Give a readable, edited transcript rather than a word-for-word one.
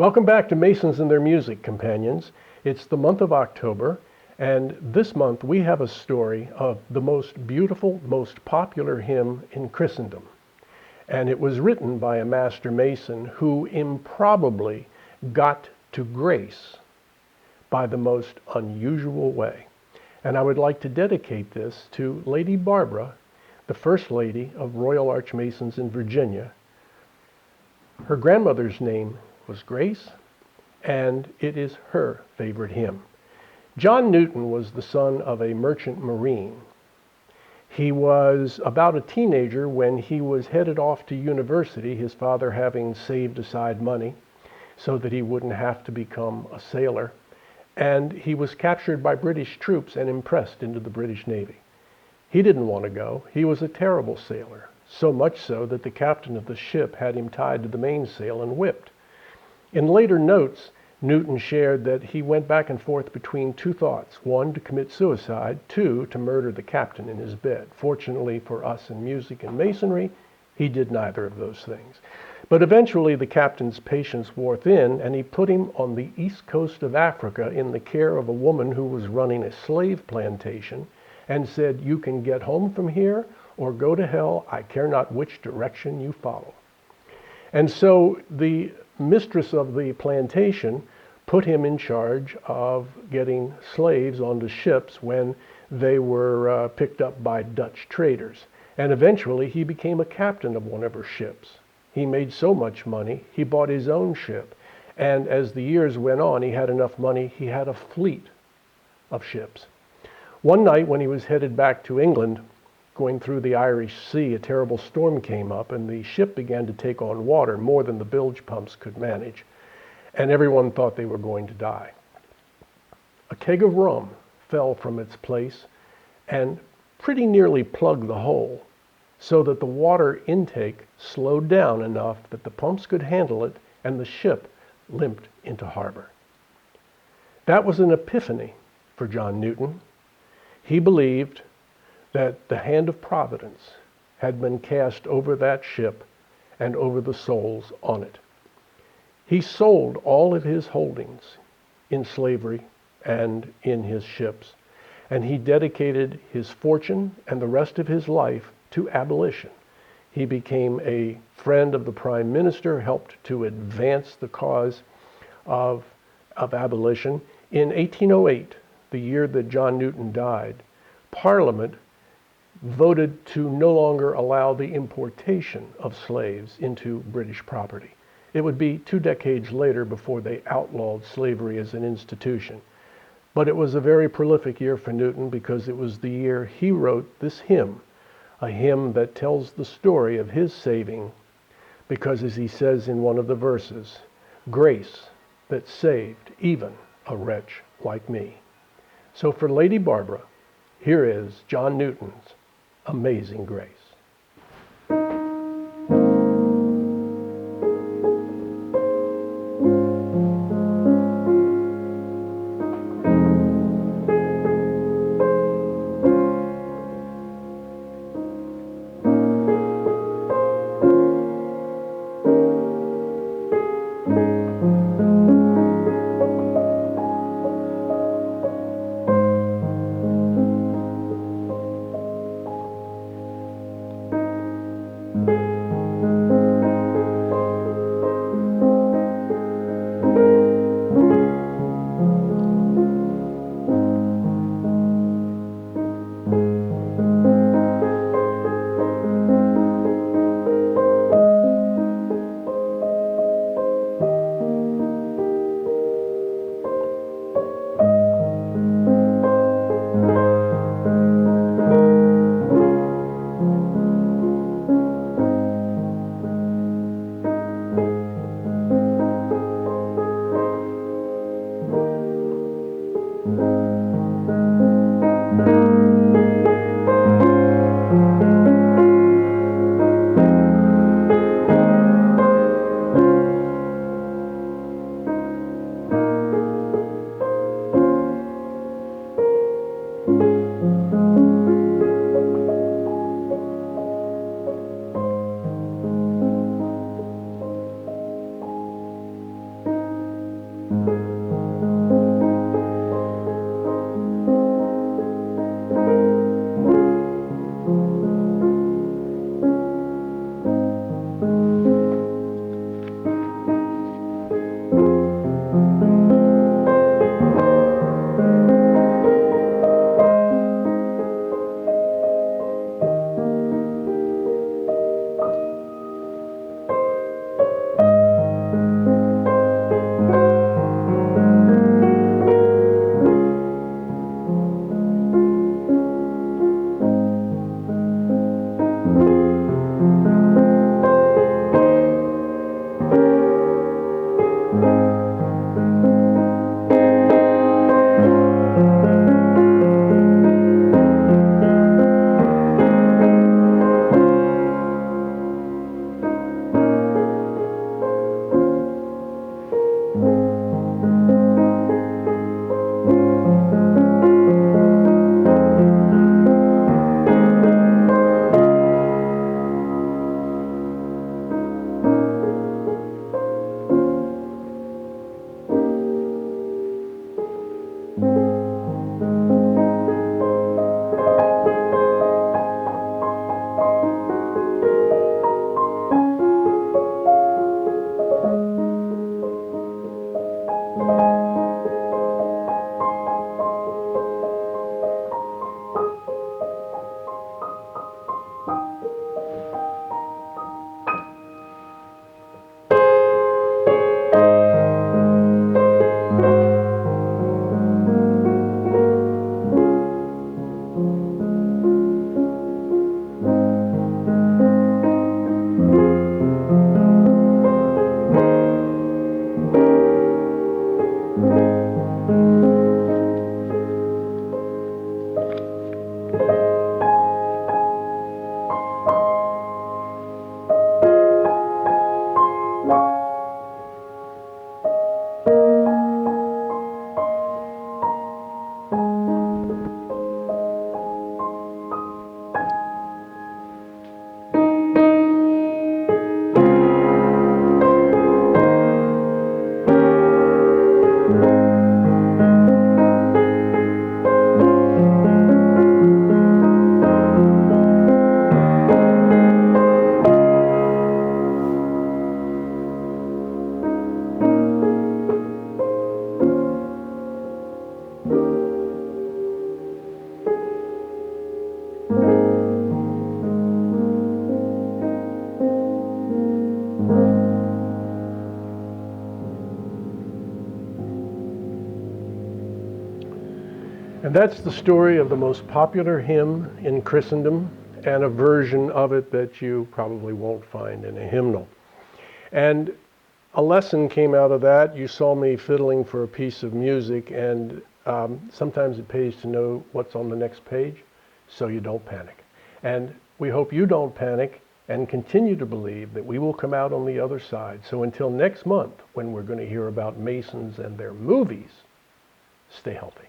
Welcome back to Masons and Their Music, companions. It's the month of October, and this month we have a story of the most beautiful, most popular hymn in Christendom. And it was written by a master mason who improbably got to grace by the most unusual way. And I would like to dedicate this to Lady Barbara, the First Lady of Royal Archmasons in Virginia. Her grandmother's name was Grace, and it is her favorite hymn. John Newton was the son of a merchant marine. He was about a teenager when he was headed off to university, his father having saved aside money so that he wouldn't have to become a sailor. And he was captured by British troops and impressed into the British Navy. He didn't want to go. He was a terrible sailor, so much so that the captain of the ship had him tied to the mainsail and whipped. In later notes, Newton shared that he went back and forth between two thoughts: one, to commit suicide; two, to murder the captain in his bed. Fortunately for us in music and masonry, he did neither of those things. But eventually the captain's patience wore thin, and he put him on the east coast of Africa in the care of a woman who was running a slave plantation, and said, "You can get home from here or go to hell. I care not which direction you follow." And so the mistress of the plantation put him in charge of getting slaves onto ships when they were picked up by Dutch traders. And eventually he became a captain of one of her ships. He made so much money, he bought his own ship. And as the years went on, he had enough money, he had a fleet of ships. One night when he was headed back to England, going through the Irish Sea, a terrible storm came up and the ship began to take on water, more than the bilge pumps could manage. And everyone thought they were going to die. A keg of rum fell from its place and pretty nearly plugged the hole, so that the water intake slowed down enough that the pumps could handle it and the ship limped into harbor. That was an epiphany for John Newton. He believed that the hand of providence had been cast over that ship and over the souls on it. He sold all of his holdings in slavery and in his ships, and he dedicated his fortune and the rest of his life to abolition. He became a friend of the Prime Minister, helped to advance the cause of abolition. In 1808, the year that John Newton died, Parliament voted to no longer allow the importation of slaves into British property. It would be 2 decades later before they outlawed slavery as an institution. But it was a very prolific year for Newton because it was the year he wrote this hymn, a hymn that tells the story of his saving, because as he says in one of the verses, "Grace that saved even a wretch like me." So for Lady Barbara, here is John Newton's Amazing Grace. And that's the story of the most popular hymn in Christendom and a version of it that you probably won't find in a hymnal. And a lesson came out of that. You saw me fiddling for a piece of music, and sometimes it pays to know what's on the next page so you don't panic. And we hope you don't panic and continue to believe that we will come out on the other side. So until next month, when we're going to hear about Masons and their movies, stay healthy.